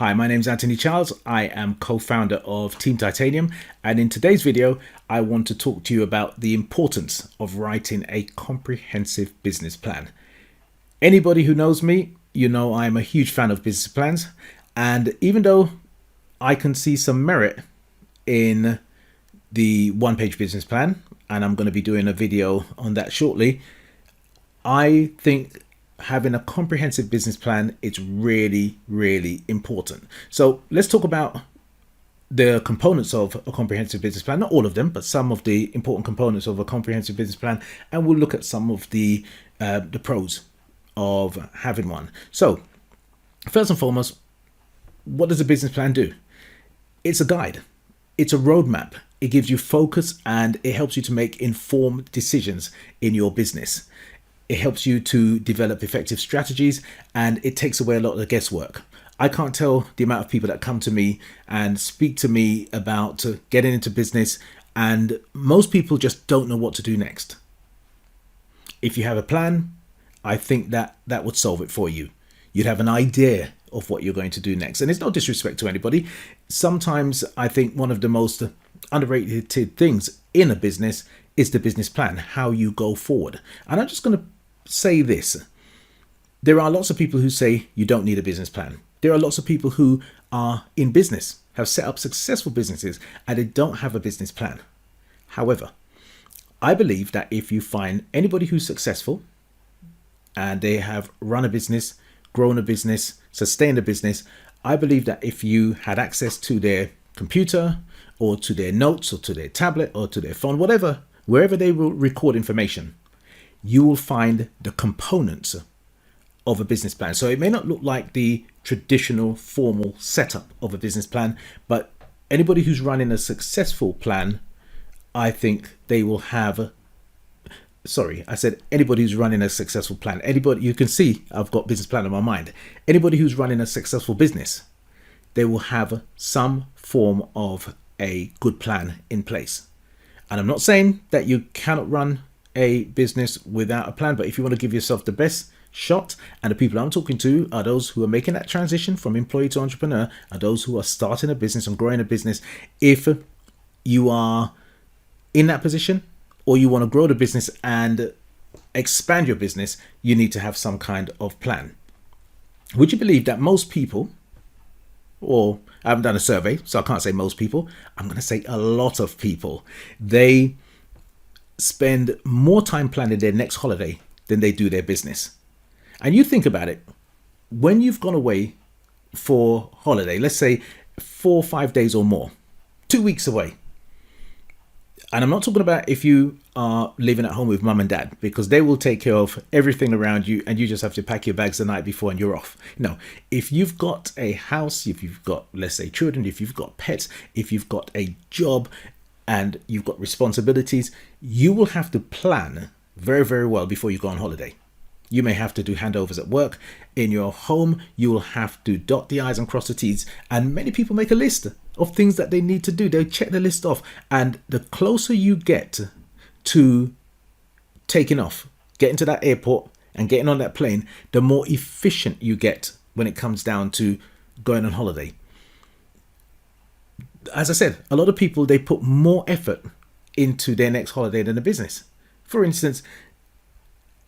Hi, my name is Anthony Charles. I am co-founder of Team Titanium, and in today's video, I want to talk to you about the importance of writing a comprehensive business plan. Anybody who knows me, you know I'm a huge fan of business plans, and even though I can see some merit in the one-page business plan, and I'm going to be doing a video on that shortly, I think having a comprehensive business plan is really, really important. So let's talk about the components of a comprehensive business plan. Not all of them, but some of the important components of a comprehensive business plan, and we'll look at some of the pros of having one. So first and foremost, what does a business plan do? It's a guide. It's a roadmap. It gives you focus and it helps you to make informed decisions in your business. It helps you to develop effective strategies and it takes away a lot of the guesswork. I can't tell the amount of people that come to me and speak to me about getting into business, and most people just don't know what to do next. If you have a plan, I think that would solve it for you. You'd have an idea of what you're going to do next. And it's no disrespect to anybody. Sometimes I think one of the most underrated things in a business is the business plan, how you go forward. And I'm just going to say this. There are lots of people who say you don't need a business plan. There are lots of people who are in business, have set up successful businesses, and they don't have a business plan. However, I believe that if you find anybody who's successful and they have run a business, grown a business, sustained a business, I believe that if you had access to their computer or to their notes or to their tablet or to their phone, whatever, wherever they will record information, you will find the components of a business plan. So it may not look like the traditional formal setup of a business plan, but anybody who's running a successful plan, I think they will have, I said anybody who's running a successful plan. Anybody, you can see I've got business plan in my mind. Anybody who's running a successful business, they will have some form of a good plan in place. And I'm not saying that you cannot run a business without a plan, but if you want to give yourself the best shot, and the people I'm talking to are those who are making that transition from employee to entrepreneur, are those who are starting a business and growing a business. If you are in that position or you want to grow the business and expand your business, you need to have some kind of plan. Would you believe that most people, or I haven't done a survey, so I can't say most people, I'm going to say a lot of people, they spend more time planning their next holiday than they do their business. And you think about it, when you've gone away for holiday, let's say 4 or 5 days or more, 2 weeks away. And I'm not talking about if you are living at home with mum and dad, because they will take care of everything around you and you just have to pack your bags the night before and you're off. No, if you've got a house, if you've got, let's say, children, if you've got pets, if you've got a job and you've got responsibilities, you will have to plan very, very well before you go on holiday. You may have to do handovers at work. In your home, you will have to dot the I's and cross the T's. And many people make a list of things that they need to do. They check the list off. And the closer you get to taking off, getting to that airport and getting on that plane, the more efficient you get when it comes down to going on holiday. As I said, a lot of people, they put more effort into their next holiday than a business. For instance,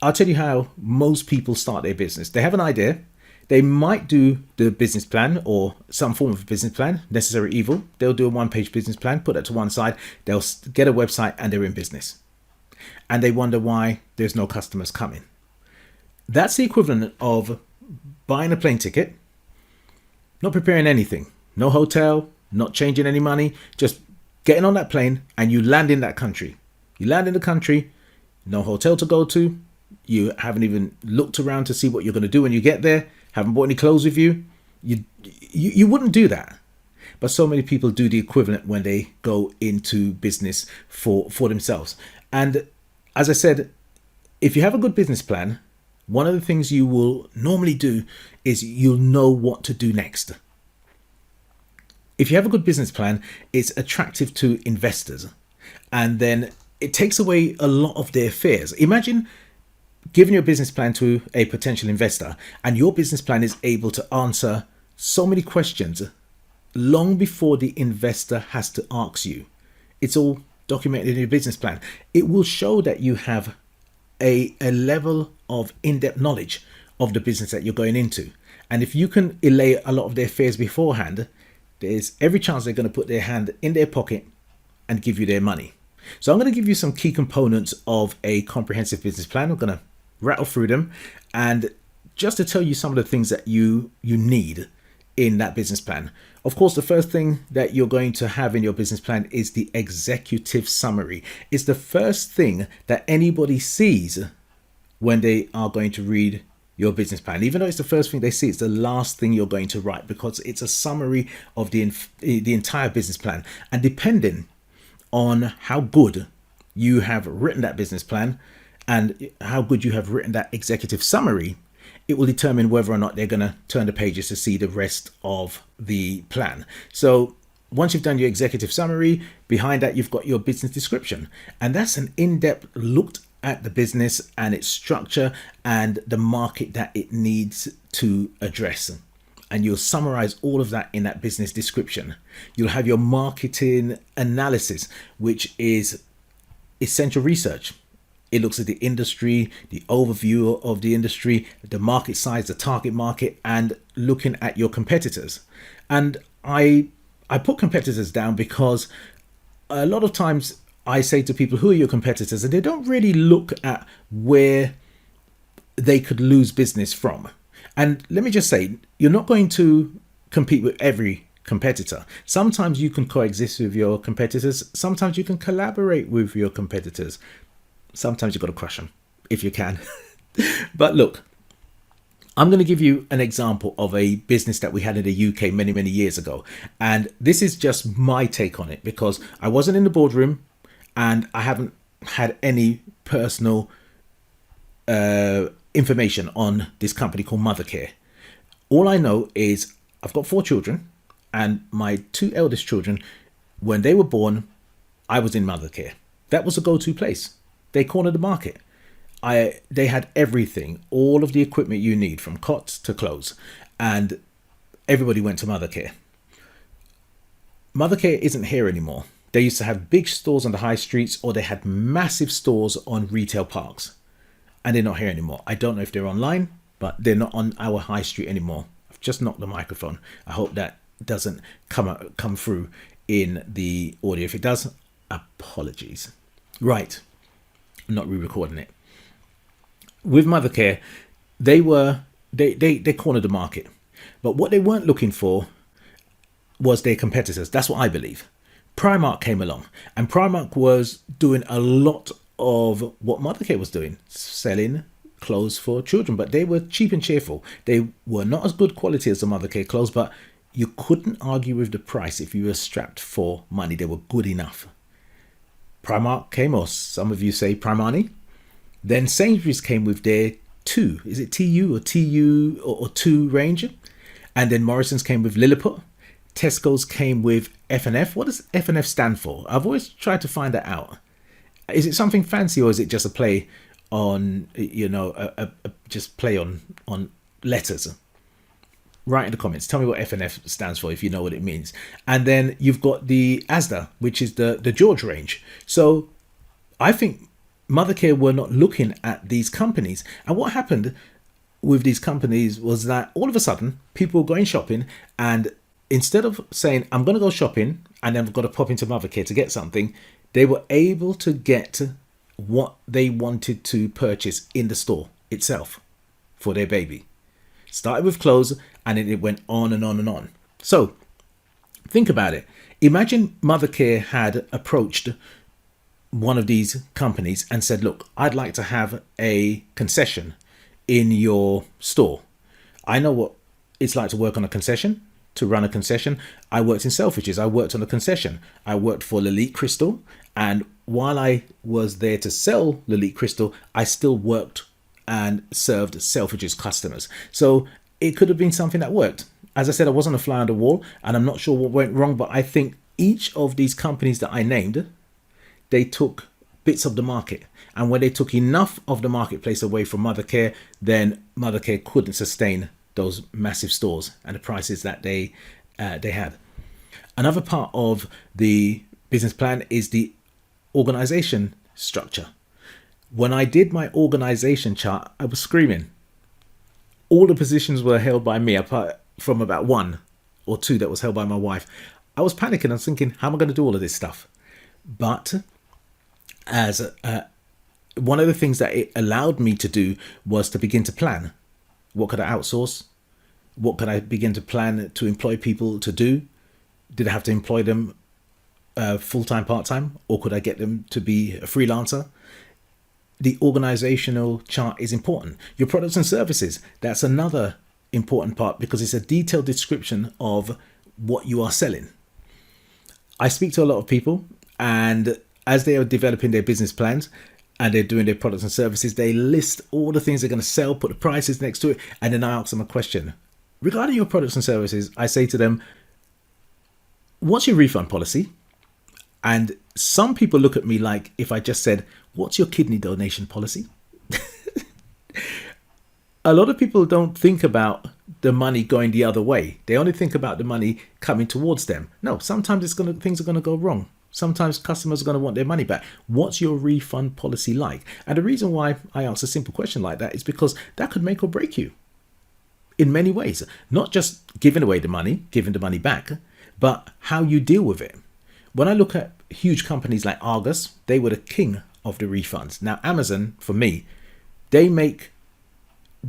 I'll tell you how most people start their business. They have an idea. They might do the business plan or some form of business plan, necessary evil. They'll do a one-page business plan, put that to one side. They'll get a website and they're in business. And they wonder why there's no customers coming. That's the equivalent of buying a plane ticket, not preparing anything, no hotel, not changing any money, just getting on that plane and you land in that country. You land in the country, no hotel to go to. You haven't even looked around to see what you're going to do when you get there. Haven't bought any clothes with you. You wouldn't do that. But so many people do the equivalent when they go into business for themselves. And as I said, if you have a good business plan, one of the things you will normally do is you'll know what to do next. If you have a good business plan, it's attractive to investors. And then it takes away a lot of their fears. Imagine giving your business plan to a potential investor and your business plan is able to answer so many questions long before the investor has to ask you. It's all documented in your business plan. It will show that you have a level of in-depth knowledge of the business that you're going into. And if you can allay a lot of their fears beforehand, there's every chance they're going to put their hand in their pocket and give you their money. So I'm going to give you some key components of a comprehensive business plan. I'm going to rattle through them, and just to tell you some of the things that you need in that business plan. Of course, the first thing that you're going to have in your business plan is the executive summary. It's the first thing that anybody sees when they are going to read your business plan. Even though it's the first thing they see, it's the last thing you're going to write, because it's a summary of the entire business plan. And depending on how good you have written that business plan and how good you have written that executive summary, it will determine whether or not they're going to turn the pages to see the rest of the plan. So once you've done your executive summary, behind that you've got your business description, and that's an in-depth look at the business and its structure and the market that it needs to address. And you'll summarize all of that in that business description. You'll have your marketing analysis, which is essential research. It looks at the industry, the overview of the industry, the market size, the target market, and looking at your competitors. And I put competitors down because a lot of times I say to people, who are your competitors? And they don't really look at where they could lose business from. And let me just say, you're not going to compete with every competitor. Sometimes you can coexist with your competitors. Sometimes you can collaborate with your competitors. Sometimes you've got to crush them if you can. But look, I'm going to give you an example of a business that we had in the UK many, many years ago. And this is just my take on it, because I wasn't in the boardroom and I haven't had any personal information on this company called Mothercare. All I know is I've got 4 children, and my 2 eldest children, when they were born, I was in Mothercare. That was a go-to place. They cornered the market. They had everything, all of the equipment you need, from cots to clothes, and everybody went to Mothercare. Mothercare isn't here anymore. They used to have big stores on the high streets, or they had massive stores on retail parks, and they're not here anymore. I don't know if they're online, but they're not on our high street anymore. I've just knocked the microphone. I hope that doesn't come through in the audio. If it does, apologies. Right. I'm not re-recording it. With Mothercare, they cornered the market, but what they weren't looking for was their competitors. That's what I believe. Primark came along, and Primark was doing a lot of what Mothercare was doing, selling clothes for children, but they were cheap and cheerful. They were not as good quality as the Mothercare clothes, but you couldn't argue with the price if you were strapped for money. They were good enough. Primark came, or some of you say Primani. Then Sainsbury's came with their 2. Is it TU or TU or 2 range? And then Morrison's came with Lilliput. Tesco's came with F&F. What does F&F stand for? I've always tried to find that out. Is it something fancy, or is it just a play on, just play on letters? Write in the comments. Tell me what F&F stands for if you know what it means. And then you've got the Asda, which is the George range. So I think Mothercare were not looking at these companies. And what happened with these companies was that all of a sudden people were going shopping, and instead of saying, I'm going to go shopping and then I've got to pop into Mothercare to get something, they were able to get what they wanted to purchase in the store itself for their baby. Started with clothes, and then it went on and on and on. So think about it. Imagine Mothercare had approached one of these companies and said, look, I'd like to have a concession in your store. I know what it's like to work on a concession, to run a concession. I worked in Selfridges. I worked on a concession. I worked for Lelite Crystal. And while I was there to sell Lelite Crystal, I still worked and served Selfridges customers. So it could have been something that worked. As I said, I wasn't a fly on the wall, and I'm not sure what went wrong, but I think each of these companies that I named, they took bits of the market. And when they took enough of the marketplace away from Mothercare, then Mothercare couldn't sustain those massive stores and the prices that they had. Another part of the business plan is the organization structure. When I did my organization chart, I was screaming. All the positions were held by me, apart from about one or two that was held by my wife. I was panicking. I was thinking, how am I going to do all of this stuff? But as one of the things that it allowed me to do was to begin to plan. What could I outsource? What could I begin to plan to employ people to do? Did I have to employ them full-time, part-time, or could I get them to be a freelancer? The organizational chart is important. Your products and services, that's another important part because it's a detailed description of what you are selling. I speak to a lot of people, and as they are developing their business plans and they're doing their products and services, they list all the things they're going to sell, put the prices next to it, and then I ask them a question. Regarding your products and services, I say to them, what's your refund policy? And some people look at me like if I just said, what's your kidney donation policy? A lot of people don't think about the money going the other way. They only think about the money coming towards them. No, sometimes things are going to go wrong. Sometimes customers are going to want their money back. What's your refund policy like? And the reason why I ask a simple question like that is because that could make or break you in many ways. Not just giving away the money, giving the money back, but how you deal with it. When I look at huge companies like Argos, they were the king of the refunds. Now, Amazon, for me, they make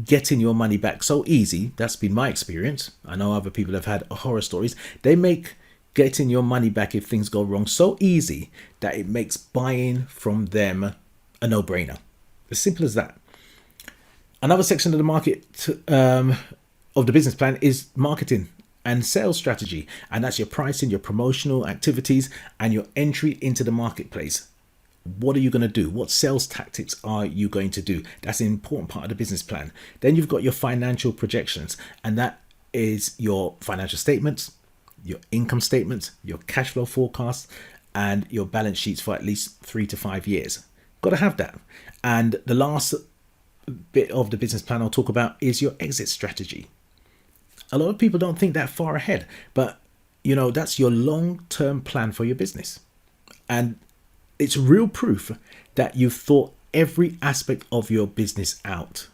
getting your money back so easy. That's been my experience. I know other people have had horror stories. They make getting your money back if things go wrong so easy that it makes buying from them a no-brainer. As simple as that. Another section of the market of the business plan is marketing and sales strategy, and that's your pricing, your promotional activities, and your entry into the marketplace. What are you going to do? What sales tactics are you going to do? That's an important part of the business plan. Then you've got your financial projections, and that is your financial statements, your income statements, your cash flow forecasts, and your balance sheets for at least 3 to 5 years. Got to have that. And the last bit of the business plan I'll talk about is your exit strategy. A lot of people don't think that far ahead, but that's your long-term plan for your business. And it's real proof that you've thought every aspect of your business out.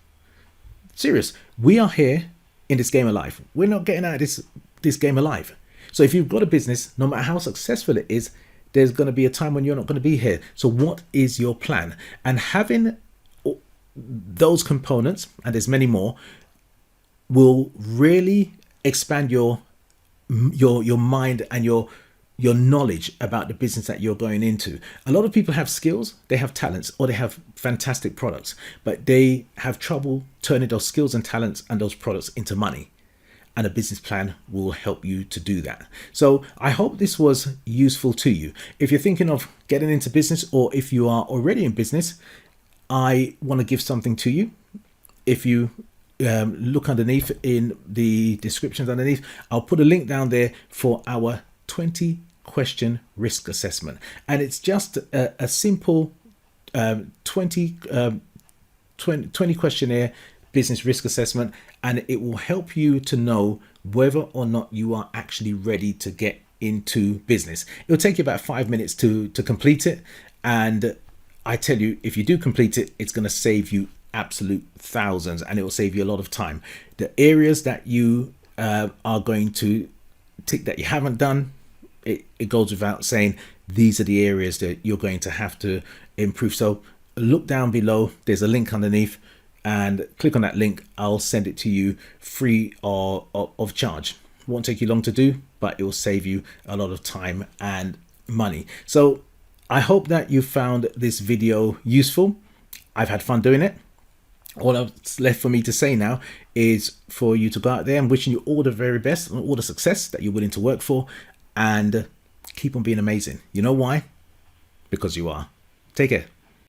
Serious. We are here in this game of life. We're not getting out of this game alive. So if you've got a business, no matter how successful it is, there's going to be a time when you're not going to be here. So what is your plan? And having those components, and there's many more, will really expand your mind and your knowledge about the business that you're going into. A lot of people have skills, they have talents, or they have fantastic products, but they have trouble turning those skills and talents and those products into money. And a business plan will help you to do that. So I hope this was useful to you. If you're thinking of getting into business, or if you are already in business, I want to give something to you. If you look underneath in the descriptions underneath, I'll put a link down there for our 20 question risk assessment. And it's just a simple 20 questionnaire business risk assessment, and it will help you to know whether or not you are actually ready to get into business. It'll take you about 5 minutes to complete it, and I tell you, if you do complete it, it's going to save you absolute thousands, and it will save you a lot of time. The areas that you are going to tick that you haven't done, it goes without saying, these are the areas that you're going to have to improve. So look down below, there's a link underneath, and click on that link. I'll send it to you free of charge. Won't take you long to do, but it will save you a lot of time and money. So I hope that you found this video useful. I've had fun doing it. All that's left for me to say now is for you to go out there and wishing you all the very best and all the success that you're willing to work for, and keep on being amazing. You know why? Because you are. Take care.